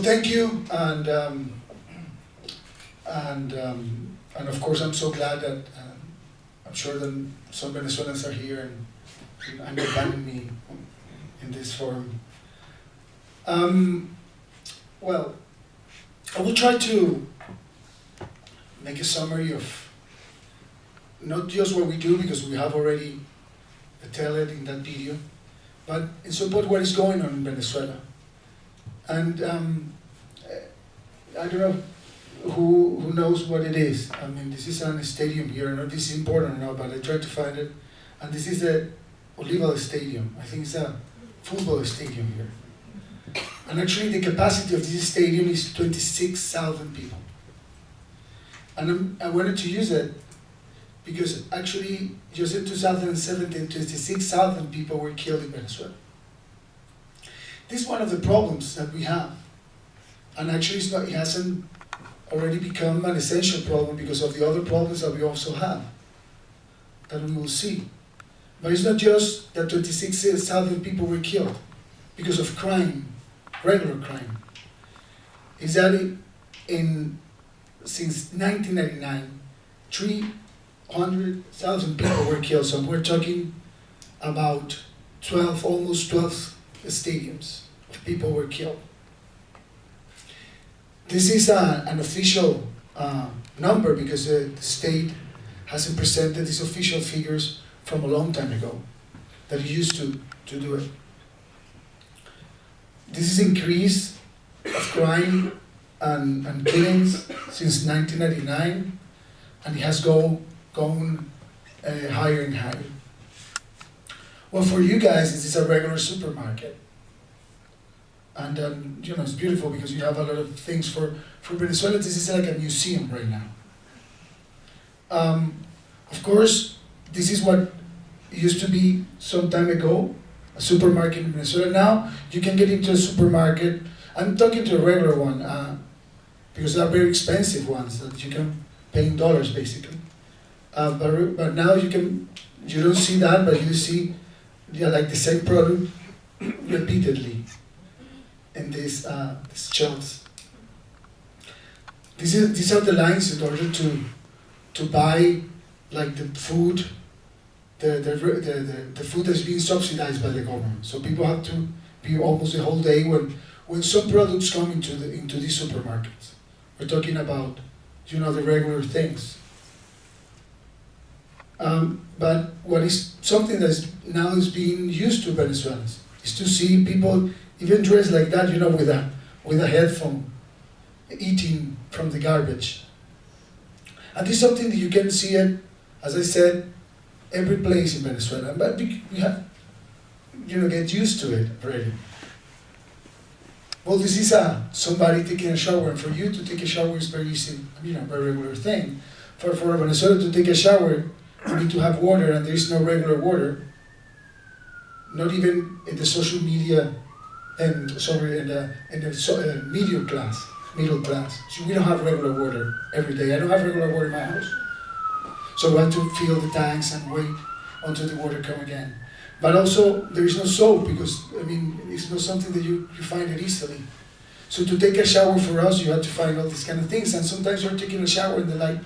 Thank you, and of course I'm so glad that I'm sure that some Venezuelans are here and understanding me in this forum. Well, I will try to make a summary of not just what we do, because we have already tell it in that video, but in support what is going on in Venezuela. And I don't know who knows what it is. I mean, this is a stadium here. I know this is important or not, but I tried to find it. And this is the Olival Stadium. I think it's a football stadium here. And actually the capacity of this stadium is 26,000 people. And I wanted to use it because actually just in 2017, 26,000 people were killed in Venezuela. This is one of the problems that we have. And actually it hasn't already become an essential problem because of the other problems that we also have, that we will see. But it's not just that 26,000 people were killed because of crime, regular crime. It's that since 1999, 300,000 people were killed. So we're talking about almost 12 stadiums of people were killed. This is an official number because the state hasn't presented these official figures from a long time ago that it used to do it. This is increase of crime and killings since 1999, and it has gone higher and higher. Well, for you guys, this is a regular supermarket. And you know, it's beautiful because you have a lot of things for Venezuela. This is like a museum right now. Of course, this is what used to be some time ago, a supermarket in Venezuela. Now you can get into a supermarket. I'm talking to a regular one because they are very expensive ones that you can pay in dollars basically. But now you don't see that, but you see like the same product repeatedly in these shelves. These are the lines in order to buy like the food, the food that's being subsidized by the government. So people have to be almost the whole day when some products come into these supermarkets. We're talking about, you know, the regular things. But what is something that now is being used to Venezuelans is to see people even dressed like that, you know, with a headphone, eating from the garbage. And this is something that you can see it, as I said, every place in Venezuela. But we have, you know, get used to it already. Well, this is somebody taking a shower, and for you to take a shower is very easy, you know, very regular thing. For Venezuela to take a shower, you need to have water, and there is no regular water. Not even in the social media, in the middle class. So we don't have regular water every day. I don't have regular water in my house. So we have to fill the tanks and wait until the water come again. But also, there is no soap because, I mean, it's not something that you find it easily. So to take a shower for us, you have to find all these kind of things. And sometimes you're taking a shower and the light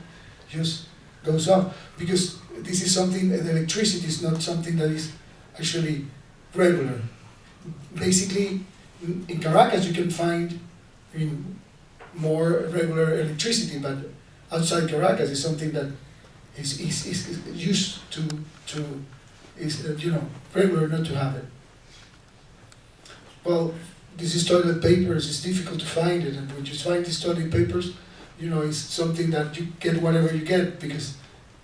just goes off. Because this is something, the electricity is not something that is actually regular. Basically, in Caracas you can find more regular electricity, but outside Caracas is something that is used you know, regular not to have it. Well, this is toilet papers. It's difficult to find it, and when you find these toilet papers, you know, it's something that you get whatever you get because,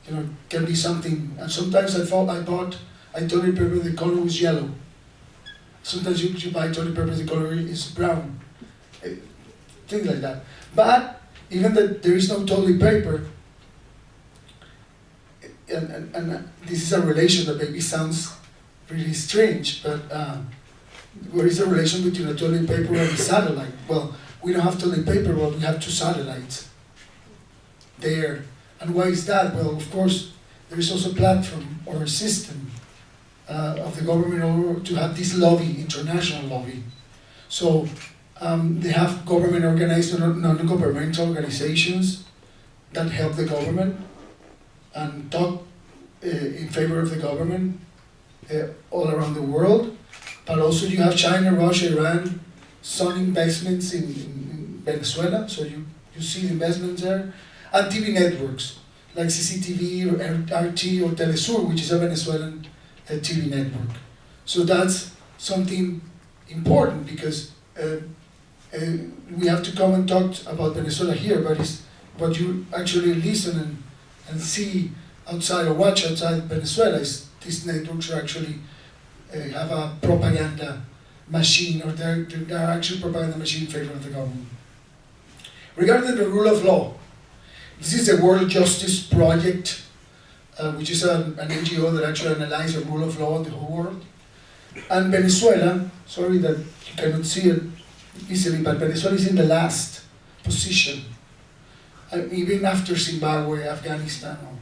you know, it can be something. And sometimes I bought a toilet paper. The color was yellow. Sometimes you buy toilet paper, the color is brown, things like that. But even that there is no toilet paper, and this is a relation that maybe sounds really strange, but what is the relation between a toilet paper and a satellite? Well, we don't have toilet paper, but we have two satellites there. And why is that? Well, of course, there is also a platform or a system of the government in order to have this lobby, international lobby. So They have government organized and non-governmental organizations that help the government and talk in favor of the government all around the world. But also you have China, Russia, Iran, some investments in Venezuela, so you see the investments there. And TV networks, like CCTV or RT or Telesur, which is a Venezuelan TV network. So that's something important because we have to come and talk about Venezuela here, but it's what you actually listen and see outside or watch outside Venezuela is these networks are actually have a propaganda machine, or they're actually propaganda machine in favor of the government. Regarding the rule of law, this is the World Justice Project, which is an NGO that actually analyzes the rule of law in the whole world. And Venezuela, sorry that you cannot see it easily, but Venezuela is in the last position. Even after Zimbabwe, Afghanistan, or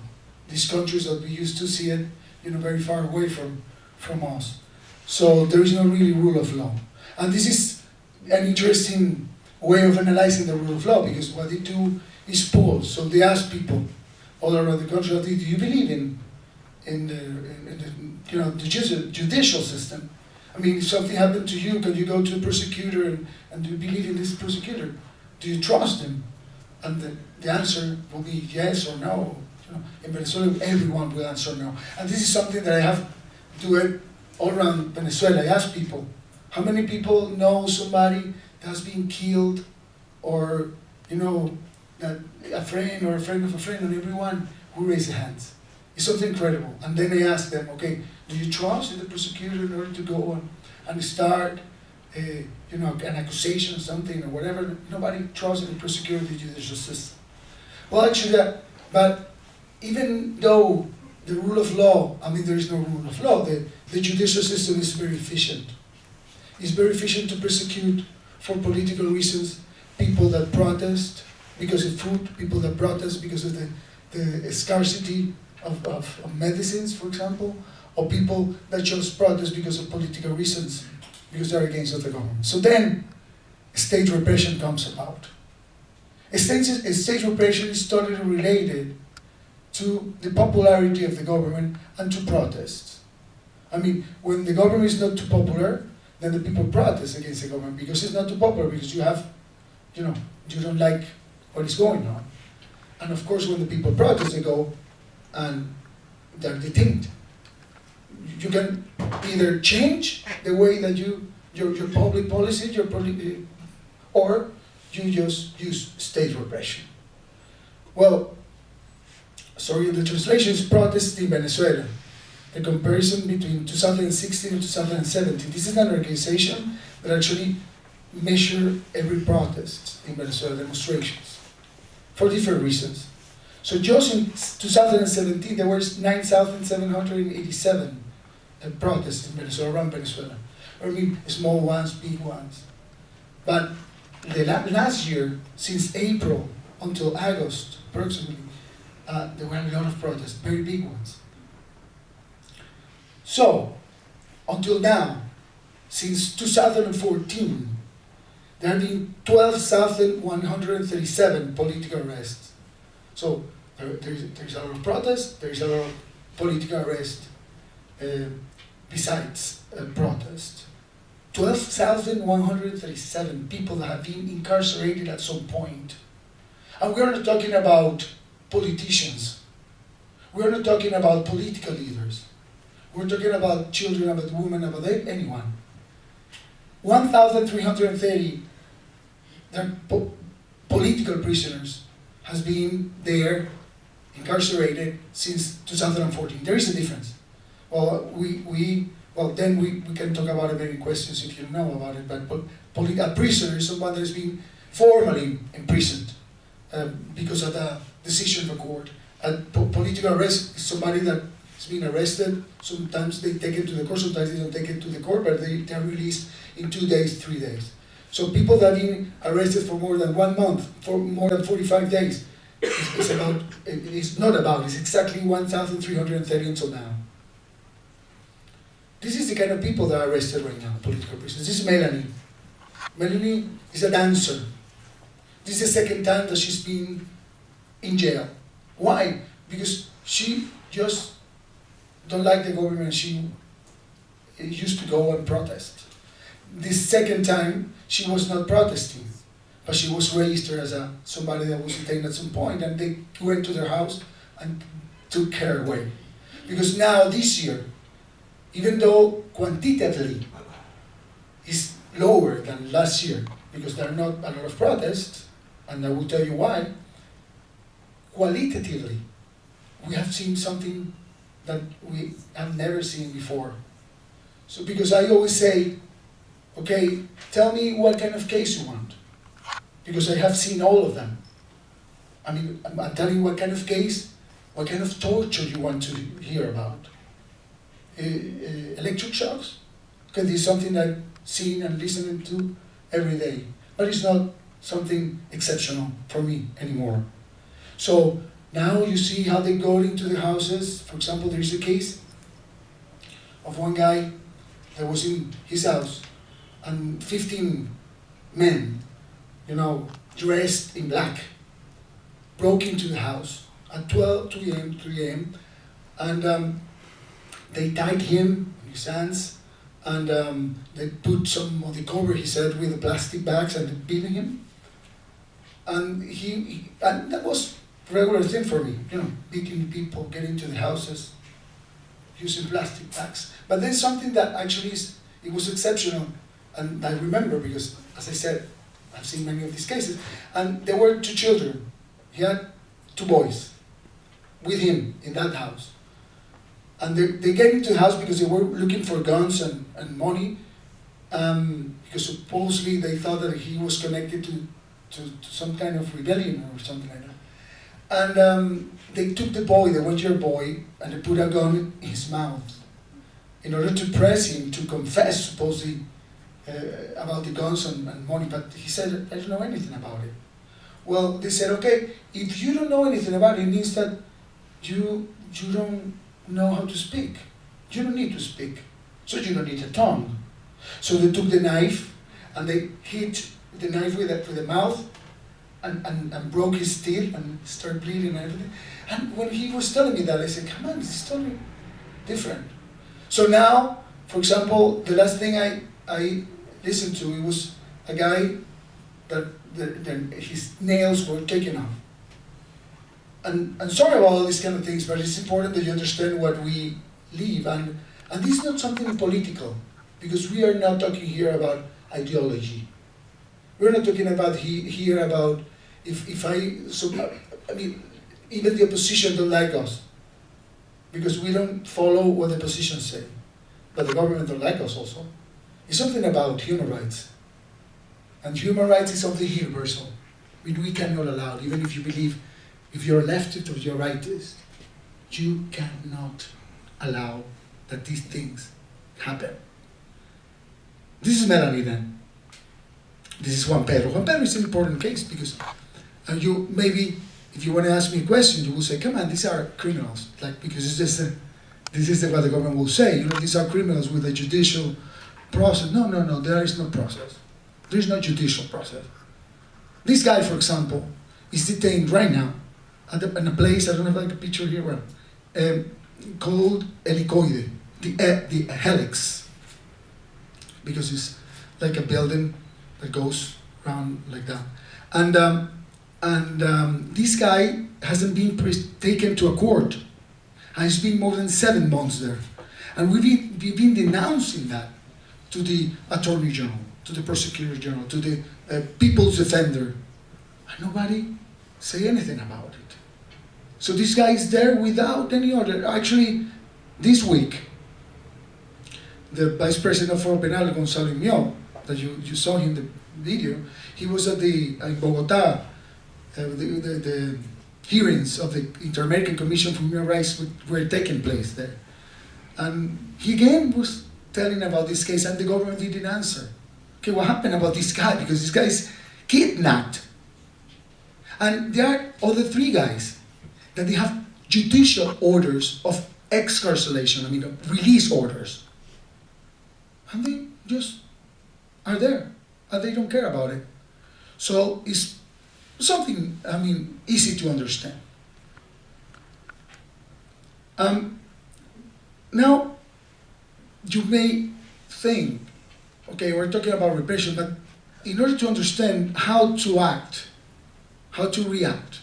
these countries that we used to see it, very far away from us. So there is no really rule of law. And this is an interesting way of analyzing the rule of law, because what they do is polls. So they ask people all around the country, do you believe in the judicial system? I mean, if something happened to you, can you go to a prosecutor and do you believe in this prosecutor? Do you trust him? And the answer will be yes or no. In Venezuela, everyone will answer no. And this is something that I have do it all around Venezuela. I ask people, how many people know somebody that has been killed, or that a friend or a friend of a friend, and everyone who raised their hands. It's something incredible. And then I ask them, okay, do you trust in the prosecutor in order to go on and start an accusation or something or whatever? Nobody trusts in the prosecutor of the judicial system. Well, actually, but even though the rule of law, there is no rule of law, the judicial system is very efficient. It's very efficient to persecute for political reasons people that protest because of food, people that protest because of the scarcity of medicines, for example, or people that just protest because of political reasons, because they're against the government. So then, state repression comes about. State repression is totally related to the popularity of the government and to protests. When the government is not too popular, then the people protest against the government because it's not too popular, because you don't like what is going on. And of course, when the people protest, they go and they're detained. You can either change the way that your public policy, or you just use state repression. Well, sorry, the translation is protest in Venezuela. The comparison between 2016 and 2017. This is an organization that actually measures every protest in Venezuela, demonstrations, for different reasons. So just in 2017, there were 9,787 protests in Venezuela, around Venezuela. Small ones, big ones. But the last year, since April until August, approximately, there were a lot of protests, very big ones. So, until now, since 2014, there have been 12,137 political arrests. So, there's a lot of protests, there's a lot of political arrest besides protest. 12,137 people that have been incarcerated at some point. And we're not talking about politicians. We're not talking about political leaders. We're talking about children, about women, about anyone. 1,330 political prisoners has been there, incarcerated since 2014. There is a difference. Well, then we can talk about it, many questions if you know about it, but a prisoner is someone that has been formally imprisoned because of the decision of a court. A political arrest is somebody that has been arrested. Sometimes they take it to the court, sometimes they don't take it to the court, but they are released in 2 days, 3 days. So people that have been arrested for more than 1 month, for more than 45 days, it's exactly 1,330 until now. This is the kind of people that are arrested right now, political prisoners. This is Melanie. Melanie is a dancer. This is the second time that she's been in jail. Why? Because she just don't like the government. She used to go and protest. This second time, she was not protesting, but she was registered as somebody that was detained at some point, and they went to their house and took her away. Because now, this year, even though quantitatively is lower than last year, because there are not a lot of protests, and I will tell you why, qualitatively, we have seen something that we have never seen before. So, because I always say, okay, tell me what kind of case you want, because I have seen all of them. I mean, I'm telling you what kind of case, what kind of torture you want to hear about. Electric shocks, because this is something I've seen and listening to every day, but it's not something exceptional for me anymore. So now you see how they go into the houses. For example, there is a case of one guy that was in his house, and 15 men, dressed in black, broke into the house at 2 a.m., 3 a.m., and they tied him in his hands, and they put some of the cover, he said, with the plastic bags, and beating him. And and that was a regular thing for me, beating people, getting into the houses, using plastic bags. But then something that actually it was exceptional, and I remember because, as I said, I've seen many of these cases, and there were 2 children. He had 2 boys with him in that house. And they get into the house because they were looking for guns and money, because supposedly they thought that he was connected to some kind of rebellion or something like that. And they took the 1-year boy, and they put a gun in his mouth in order to press him to confess, supposedly, about the guns and money. But he said, I don't know anything about it. Well, they said, okay, if you don't know anything about it, it means that you don't know how to speak. You don't need to speak, so you don't need a tongue. So they took the knife, and they hit the knife with the mouth, and broke his teeth, and started bleeding and everything. And when he was telling me that, I said, come on, this is totally different. So now, for example, the last thing I listened to, it was a guy that his nails were taken off. And sorry about all these kind of things, but it's important that you understand what we live. And this is not something political, because we are not talking here about ideology. We're not talking about here about I mean, even the opposition don't like us, because we don't follow what the opposition say, but the government don't like us also. It's something about human rights, and human rights is something universal. We cannot allow, even if you believe, if you're a leftist or you're a rightist, you cannot allow that these things happen. This is Melanie then. This is Juan Pedro. Juan Pedro is an important case because you maybe, if you want to ask me a question, you will say, come on, these are criminals. Because this is what the government will say. These are criminals with a judicial process. No, there is no process. There is no judicial process. This guy, for example, is detained right now in a place, I don't have a picture here, called Helicoide, the helix, because it's like a building that goes around like that. And this guy hasn't been taken to a court, and he's been more than 7 months there. And we've been denouncing that to the Attorney General, to the Prosecutor General, to the People's Defender, and nobody say anything about it. So this guy is there without any order. Actually, this week, the Vice President of Foro Penal, Gonzalo Imio, that you saw in the video, he was at in Bogota, the hearings of the Inter-American Commission for Human Rights were taking place there. And he again was telling about this case, and the government didn't answer. Okay, what happened about this guy? Because this guy is kidnapped. And there are other 3 guys that they have judicial orders of excarceration, release orders. And they just are there. and they don't care about it. So it's something, I mean, easy to understand. Now, you may think, okay, we're talking about repression, but in order to understand how to act, how to react,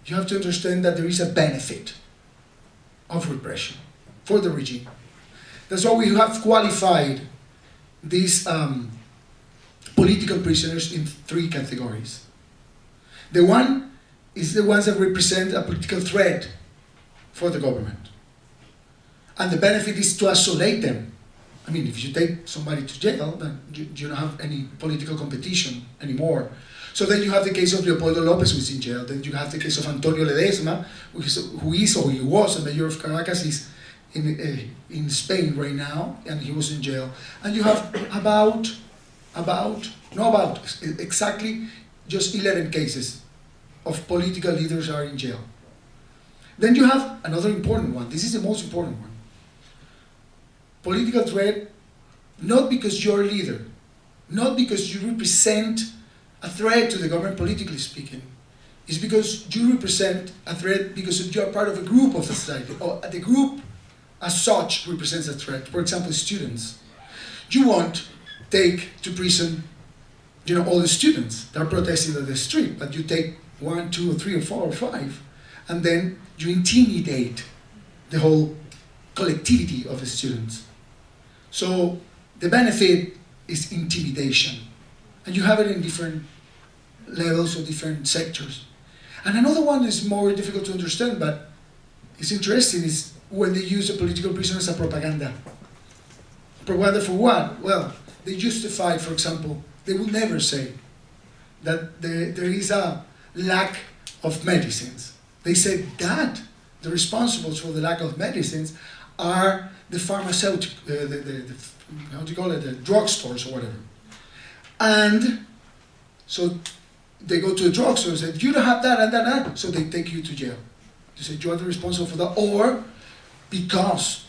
you have to understand that there is a benefit of repression for the regime. That's why we have qualified these political prisoners in 3 categories. The one is the ones that represent a political threat for the government. And the benefit is to isolate them. I mean, if you take somebody to jail, then you don't have any political competition anymore. So then you have the case of Leopoldo Lopez, who is in jail. Then you have the case of Antonio Ledesma, who he was the mayor of Caracas, is in Spain right now, and he was in jail. And you have exactly just 11 cases of political leaders are in jail. Then you have another important one. This is the most important one. Political threat, not because you're a leader, not because you represent a threat to the government politically speaking. It's because you represent a threat because you are part of a group of society, or the group as such represents a threat. For example, students. You won't take to prison, all the students that are protesting on the street, but you take 1, 2, or 3, or 4, or 5, and then you intimidate the whole collectivity of the students. So the benefit is intimidation. And you have it in different levels or different sectors. And another one is more difficult to understand, but it's interesting, is when they use a political prisoner as a propaganda. Propaganda for what? Well, they justify, for example, they will never say that there is a lack of medicines. They say that the responsibles for the lack of medicines are the pharmaceutical, how do you call it, the drugstores or whatever. And so they go to the drugstore and say, you don't have that and that, so they take you to jail. They say, you are the responsible for that, or because,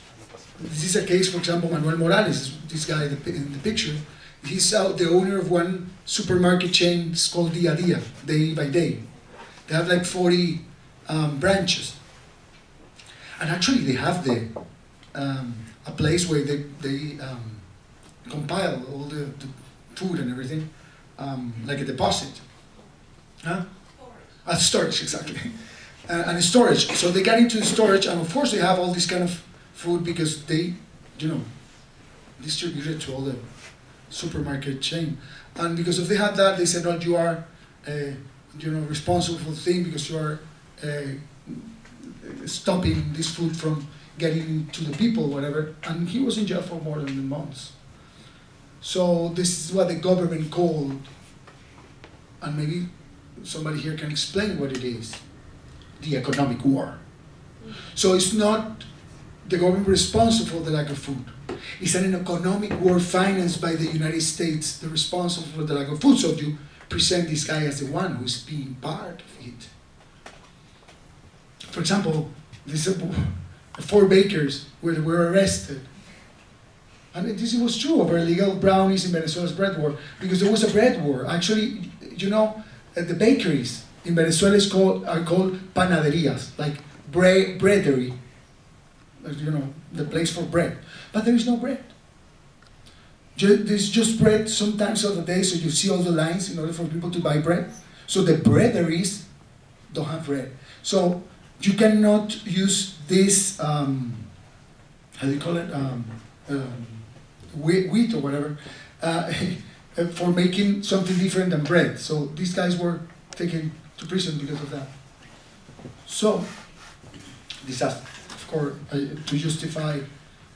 this is a case, for example, Manuel Morales, this guy in the picture, he's the owner of one supermarket chain, it's called Dia Dia, Day by Day. They have like 40 branches. And actually they have a place where they compile all the food and everything, like a deposit. Huh? Storage, exactly. And storage. So they get into the storage, and of course they have all this kind of food because they, distribute it to all the supermarket chain. And because if they have that, they said, you are, responsible for the thing because you are stopping this food from getting to the people, whatever. And he was in jail for more than months. So this is what the government called, and maybe somebody here can explain what it is, the economic war. So it's not the government responsible for the lack of food. It's an economic war financed by the United States, the responsible for the lack of food. So you present this guy as the one who's being part of it. For example, these 4 bakers were arrested. And this was true of illegal brownies in Venezuela's bread war, because there was a bread war. Actually, the bakeries in Venezuela are called panaderias, like breadery, the place for bread. But there is no bread. There's just bread sometimes of the day, so you see all the lines in order for people to buy bread. So the breaderies don't have bread. So you cannot use this, how do you call it, wheat or whatever, for making something different than bread. So these guys were taken to prison because of that. So, disaster, of course, to justify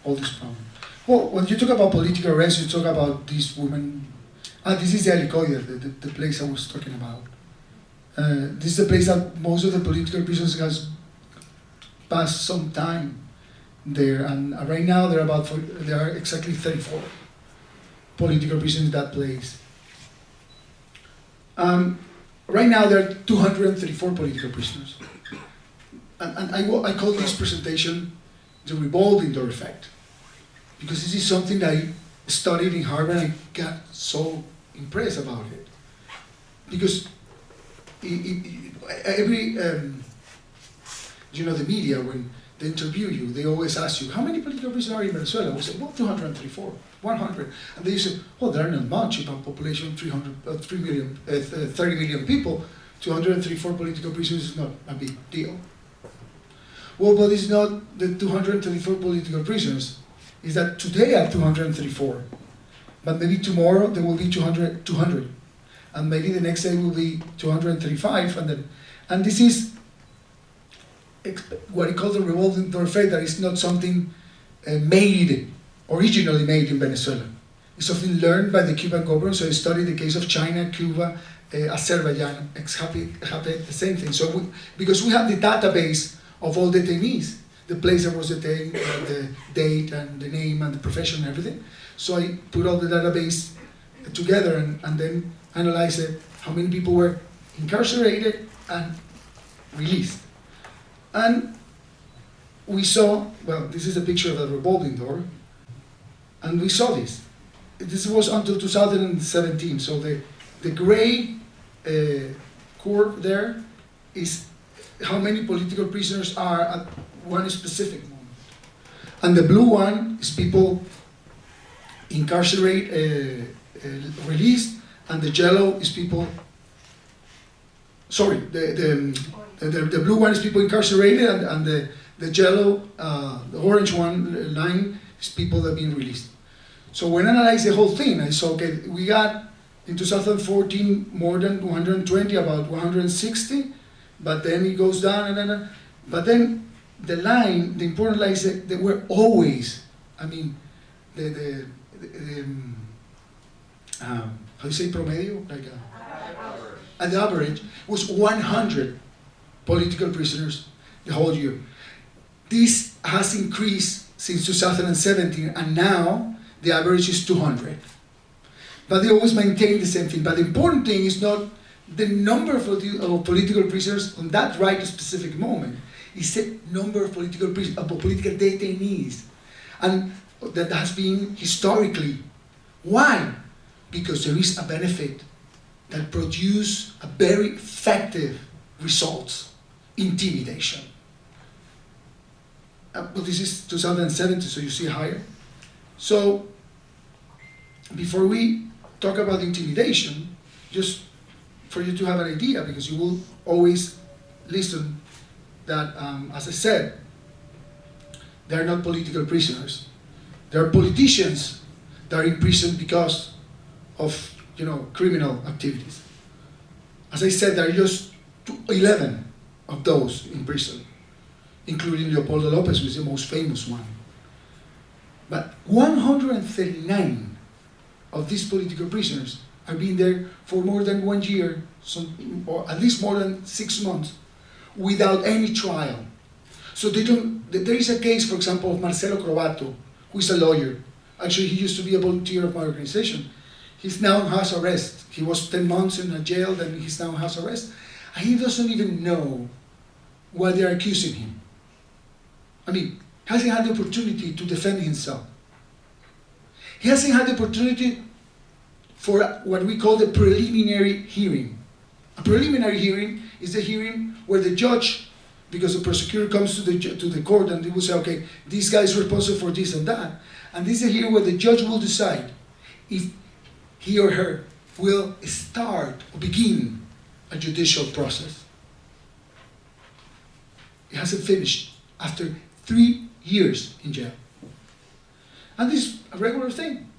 all this problem. Well, when you talk about political arrest, you talk about these women. This is the Alicoide, the place I was talking about. This is the place that most of the political prisoners has passed some time there, and right now there are exactly 34 political prisoners in that place. Right now there are 234 political prisoners, and I call this presentation the revolving door effect, because this is something that studied in Harvard and got so impressed about it. Because every, the media, when they interview you, they always ask you, how many political prisoners are in Venezuela? We say, well, 234, 100. And they say, well, there are not much. If a population of 30 million people, 234 political prisoners is not a big deal. Well, but it's not the 234 political prisoners. It's that today are 234. But maybe tomorrow there will be 200. And maybe the next day will be 235. And this is what he calls a revolving door effect, that is not something originally made in Venezuela. It's something learned by the Cuban government. So I studied the case of China, Cuba, Azerbaijan. It's happened the same thing. So because we have the database of all detainees, the place that was detained, the date and the name and the profession and everything. So I put all the database together and then analyzed it, how many people were incarcerated and released. And we saw, well, this is a picture of the revolving door, and we saw this. This was until 2017, so the gray curve there is how many political prisoners are at one specific moment. And the blue one is people incarcerated, released, and the yellow is people, sorry, the blue one is people incarcerated, and the yellow, the orange one line is people that have been released. So when I analyzed the whole thing, I saw, okay, we got in 2014 more than 120, about 160, but then it goes down and but then the line, the important line is that they were always, I mean, how do you say promedio? Like at the average was 100 political prisoners the whole year. This has increased since 2017, and now the average is 200. But they always maintain the same thing. But the important thing is not the number of political prisoners on that right specific moment. It's the number of political prisoners, of political detainees. And that has been historically. Why? Because there is a benefit that produces a very effective results. Intimidation. But this is 2017, so you see higher. So, before we talk about intimidation, just for you to have an idea, because you will always listen that, as I said, they are not political prisoners. They are politicians that are in prison because of, criminal activities. As I said, there are just 11 of those in prison, including Leopoldo Lopez, who is the most famous one. But 139 of these political prisoners have been there for more than 1 year, or at least more than 6 months, without any trial. So there is a case, for example, of Marcelo Crobato, who is a lawyer. Actually, he used to be a volunteer of my organization. He's now in house arrest. He was 10 months in a jail, then he's now in house arrest. And he doesn't even know why they're accusing him. I mean, hasn't had the opportunity to defend himself. He hasn't had the opportunity for what we call the preliminary hearing. A preliminary hearing is the hearing where the judge, because the prosecutor comes to the court and they will say, okay, this guy is responsible for this and that. And this is a hearing where the judge will decide if he or her will start or begin a judicial process. It hasn't finished after 3 years in jail. And this is a regular thing.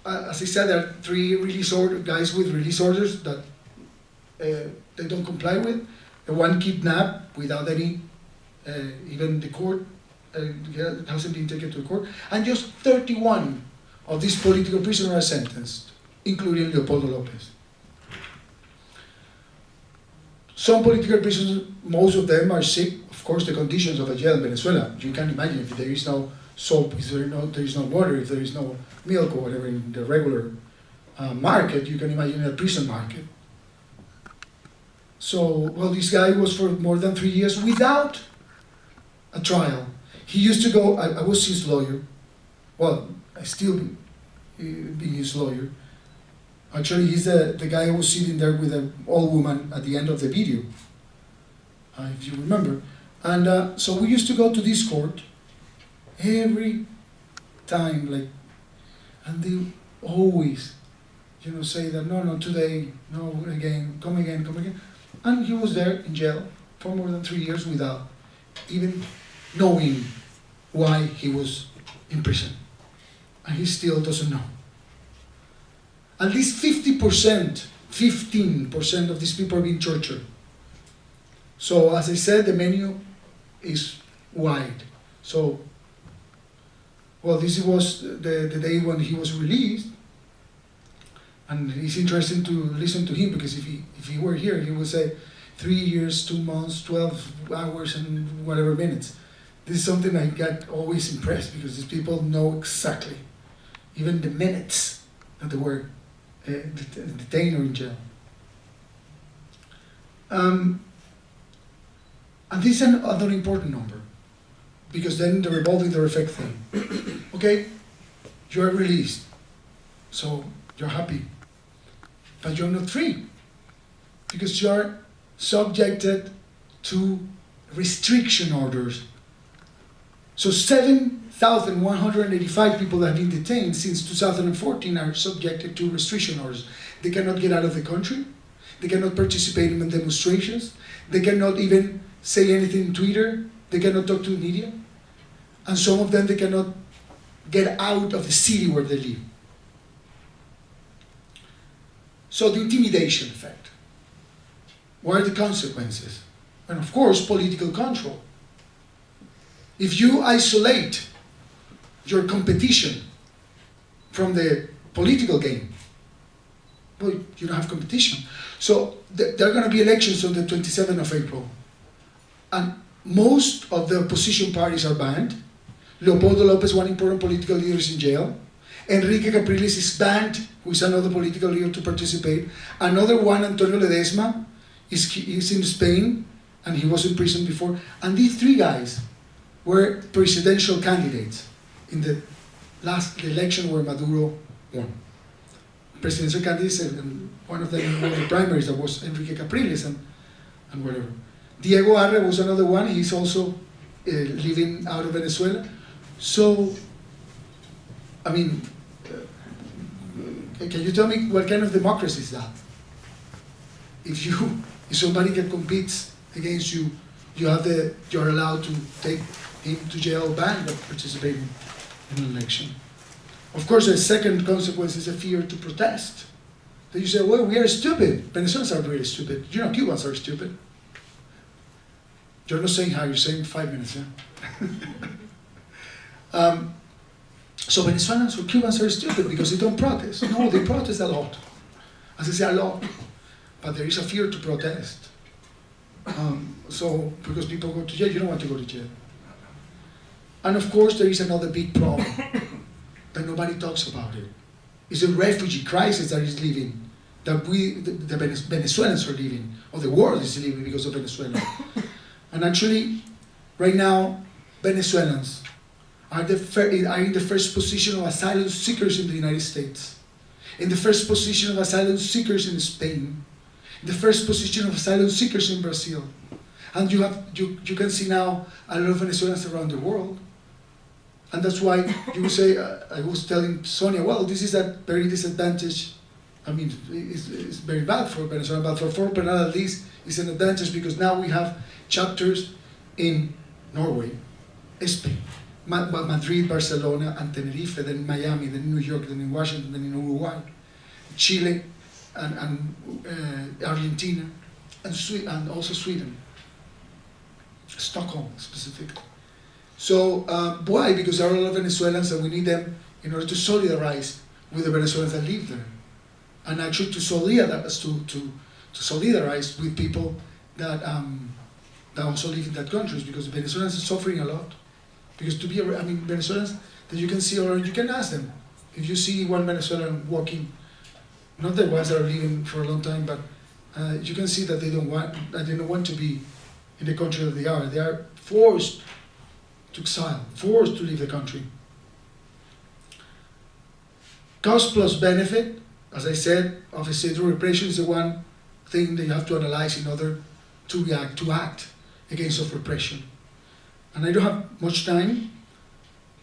As I said, there are 3 guys with release orders that they don't comply with. One kidnapped without any, even the court hasn't been taken to the court. And just 31 of these political prisoners are sentenced, including Leopoldo Lopez. Some political prisoners, most of them are sick. Of course, the conditions of a jail in Venezuela, you can imagine if there is no soap, if there is no water, if there is no milk or whatever in the regular market, you can imagine a prison market. So, well, this guy was for more than 3 years without a trial. He used to go, I was his lawyer. Well, I still being his lawyer. Actually, he's the guy who was sitting there with an old woman at the end of the video, if you remember. And so we used to go to this court every time, like, and they always, say that, no, today, no, again, come again, come again. And he was there in jail for more than 3 years without even knowing why he was in prison. And he still doesn't know. At least 15% of these people are being tortured. So as I said, the menu is wide. So, well, this was the day when he was released. And it's interesting to listen to him, because if he were here, he would say 3 years, 2 months, 12 hours, and whatever minutes. This is something I got always impressed, because these people know exactly, even the minutes that they were detained or in jail. And this is another important number, because then the revolving door effect thing. Okay, you are released, so you're happy, but you're not free, because you are subjected to restriction orders. So 7,185 people that have been detained since 2014 are subjected to restriction orders. They cannot get out of the country, they cannot participate in demonstrations, they cannot even say anything on Twitter, they cannot talk to the media, and some of them, they cannot get out of the city where they live. So the intimidation effect. What are the consequences? And of course, political control. If you isolate your competition from the political game, well, you don't have competition. So there are going to be elections on the 27th of April. And most of the opposition parties are banned. Leopoldo Lopez, one important political leader, is in jail. Enrique Capriles is banned, who is another political leader, to participate. Another one, Antonio Ledesma, is in Spain, and he was in prison before. And these three guys were presidential candidates in the last election where Maduro won. Presidential candidates, and one of them won the primaries, that was Enrique Capriles and whatever. Diego Arre was another one, he's also living out of Venezuela. So, I mean, can you tell me what kind of democracy is that? If somebody that competes against you, you're allowed to take him to jail, banned of participating in an election. Of course, the second consequence is a fear to protest. That you say, well, we are stupid. Venezuelans are really stupid. Cubans are stupid. You're not saying how, you're saying 5 minutes, yeah? So Venezuelans or Cubans are stupid because they don't protest. No, they protest a lot. As I say, a lot. But there is a fear to protest. So, because people go to jail, you don't want to go to jail. And of course, there is another big problem that nobody talks about it. It's a refugee crisis that is living, that the Venezuelans are living, or the world is living because of Venezuela. And actually, right now, Venezuelans are in the first position of asylum seekers in the United States, in the first position of asylum seekers in Spain, in the first position of asylum seekers in Brazil. And you can see now a lot of Venezuelans around the world. And that's why you would say, I was telling Sonia, well, this is a very disadvantage. I mean, it's very bad for Venezuela, but for Foro Penal at least, it's an advantage because now we have chapters in Norway, Spain, Madrid, Barcelona, and Tenerife, then in Miami, then in New York, then in Washington, then in Uruguay, Chile, and Argentina, and also Sweden, Stockholm specifically. So why? Because there are a lot of Venezuelans and we need them in order to solidarize with the Venezuelans that live there. And actually to solidarize with people that also live in that countries, because Venezuelans are suffering a lot. Because Venezuelans that you can see around, you can ask them. If you see one Venezuelan walking, not the ones that are living for a long time, but you can see that they don't want to be in the country that they are. They are forced to exile, forced to leave the country. Cost plus benefit, as I said, of a state repression is the one thing that you have to analyze in order to act against of repression. And I don't have much time.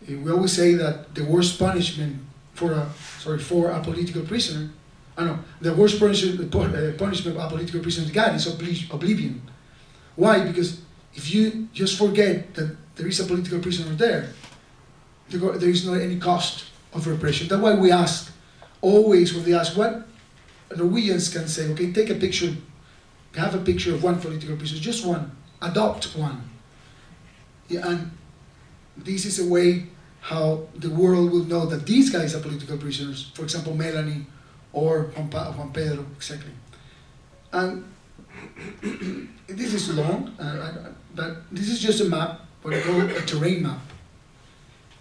We always say that the worst punishment for a political prisoner, the worst punishment a political prisoner got is oblivion. Why? Because if you just forget that there is a political prisoner there is not any cost of repression. That's why we ask, always when they ask what Norwegians can say, okay, take a picture, have a picture of one political prisoner, just one, adopt one. Yeah, and this is a way how the world will know that these guys are political prisoners, for example, Melanie or Juan Pedro, exactly. And this is long, but this is just a map, what I call a terrain map.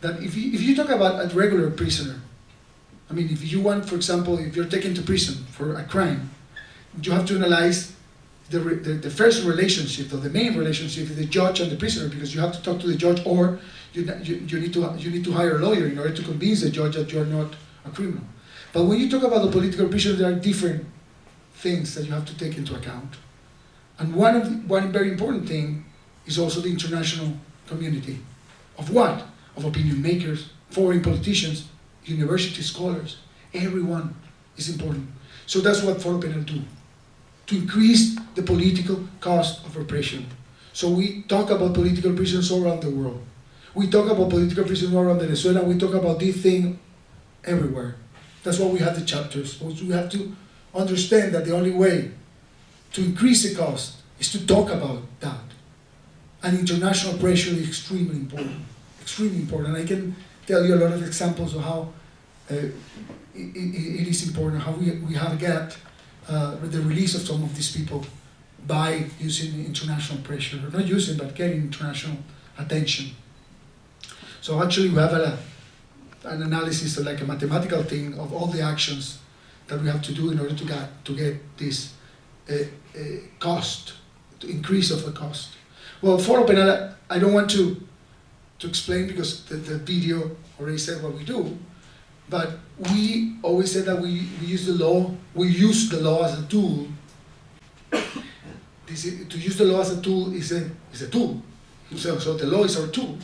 That if you talk about a regular prisoner, I mean, if you want, for example, if you're taken to prison for a crime, you have to analyze the first relationship, or the main relationship, with the judge and the prisoner, because you have to talk to the judge, or you need to hire a lawyer in order to convince the judge that you are not a criminal. But when you talk about the political prisoner, there are different things that you have to take into account. And one very important thing is also the international community. Of what? Of opinion makers, foreign politicians, university scholars. Everyone is important. So that's what Foro Penal do, to increase the political cost of repression. So we talk about political prisoners all around the world. We talk about political prisoners all around Venezuela. We talk about this thing everywhere. That's why we have the chapters. We have to understand that the only way to increase the cost is to talk about that. And international pressure is extremely important. Extremely important. I can tell you a lot of examples of how it is important, how we have got the release of some of these people by using international pressure. Not using, but getting international attention. So actually we have an analysis, like a mathematical thing, of all the actions that we have to do in order to get this cost, the increase of the cost. Well, Foro Penal, I don't want to explain, because the video already said what we do, but we always said that we use the law as a tool. To use the law as a tool is a tool. So the law is our tool.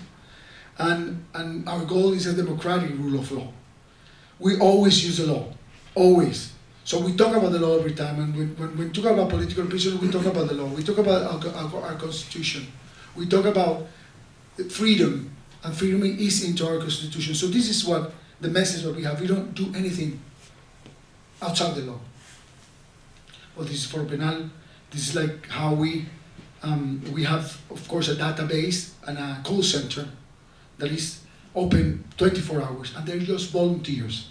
And our goal is a democratic rule of law. We always use the law, always. So we talk about the law every time, and when we talk about political prisoners, we talk about the law. We talk about our constitution. We talk about freedom, and freedom is into our constitution. So this is what the message that we have. We don't do anything outside the law. Well, this is for Penal. This is like how we have, of course, a database and a call center that is open 24 hours, and they're just volunteers,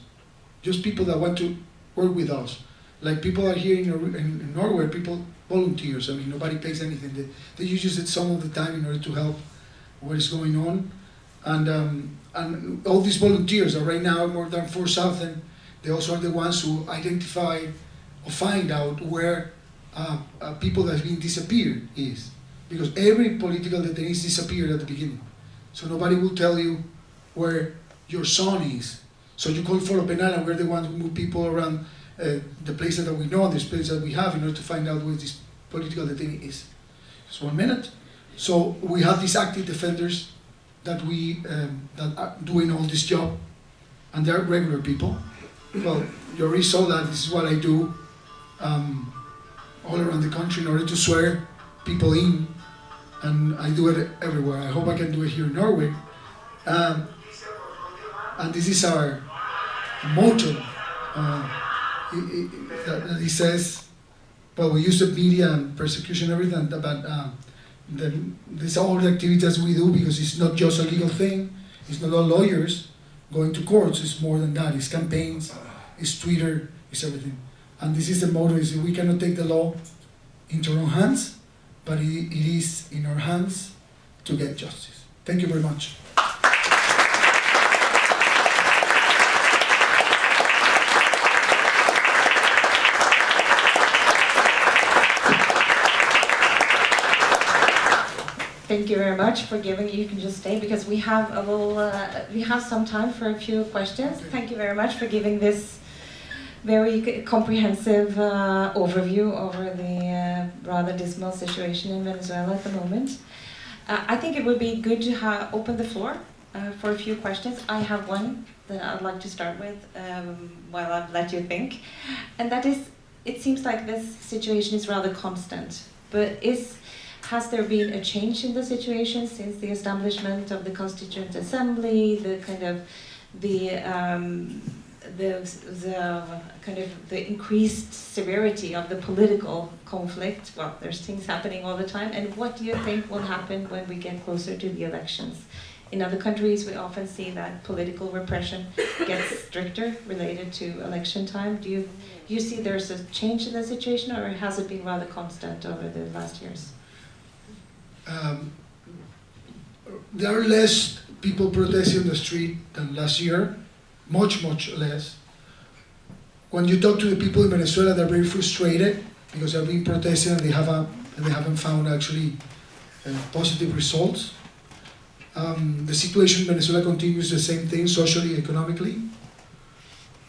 just people that want to work with us. Like people are here in Norway, people, volunteers. I mean, nobody pays anything. They use it some of the time in order to help what is going on. And all these volunteers are right now more than 4,000. They also are the ones who identify or find out where people that have been disappeared is. Because every political detainee is disappeared at the beginning. So nobody will tell you where your son is. So you call Foro Penal, and we're the ones who move people around the places that we know, this place that we have, in order to find out where this political detainee is. Just 1 minute. So we have these active defenders that that are doing all this job, and they're regular people. Well, you already saw that. This is what I do all around the country in order to swear people in, and I do it everywhere. I hope I can do it here in Norway. And this is our motto. He says, well, we use the media and persecution, everything, but these are all the activities we do, because it's not just a legal thing. It's not all lawyers going to courts. It's more than that. It's campaigns, it's Twitter, it's everything. And this is the motto: is we cannot take the law into our own hands, but it is in our hands to get justice. Thank you very much. Thank you very much for giving. You can just stay because we have a little. We have some time for a few questions. Okay. Thank you very much for giving this very comprehensive overview over the rather dismal situation in Venezuela at the moment. I think it would be good to open the floor for a few questions. I have one that I'd like to start with while I've let you think, and that is, it seems like this situation is rather constant, but has there been a change in the situation since the establishment of the Constituent Assembly, the kind of the increased severity of the political conflict? Well, there's things happening all the time, and what do you think will happen when we get closer to the elections? In other countries, we often see that political repression gets stricter related to election time. Do you see there's a change in the situation, or has it been rather constant over the last years? There are less people protesting on the street than last year, much less. When you talk to the people in Venezuela, they're very frustrated because they've been protesting and they haven't found actually positive results. The situation in Venezuela continues the same thing socially, economically.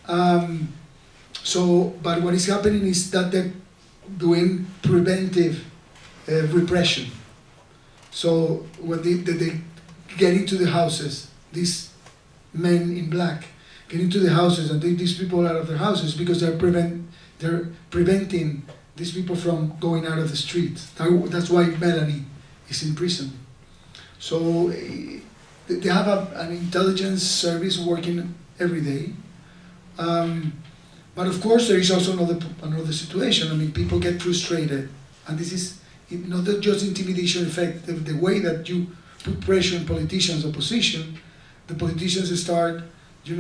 But what is happening is that they're doing preventive repression. So when they get into the houses, these men in black get into the houses and take these people out of their houses because they're preventing these people from going out of the street. That's why Melanie is in prison. So they have an intelligence service working every day. But of course there is also another situation. I mean, people get frustrated, and this is not just intimidation effect, the way that you put pressure on politicians, opposition, the politicians start,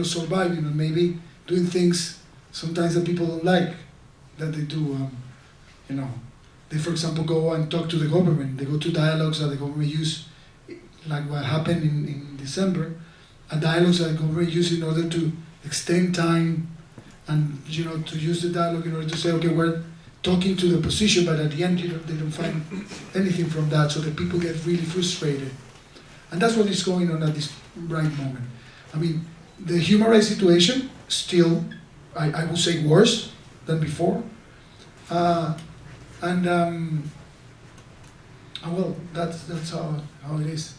surviving and maybe doing things sometimes that people don't like that they do. They, for example, go and talk to the government. They go to dialogues that the government use, like what happened in December, and dialogues that the government use in order to extend time and to use the dialogue in order to say, okay, we're talking to the opposition, but at the end they don't find anything from that, so the people get really frustrated. And that's what is going on at this right moment. I mean, the human rights situation still, I would say, worse than before. Well, that's how it is.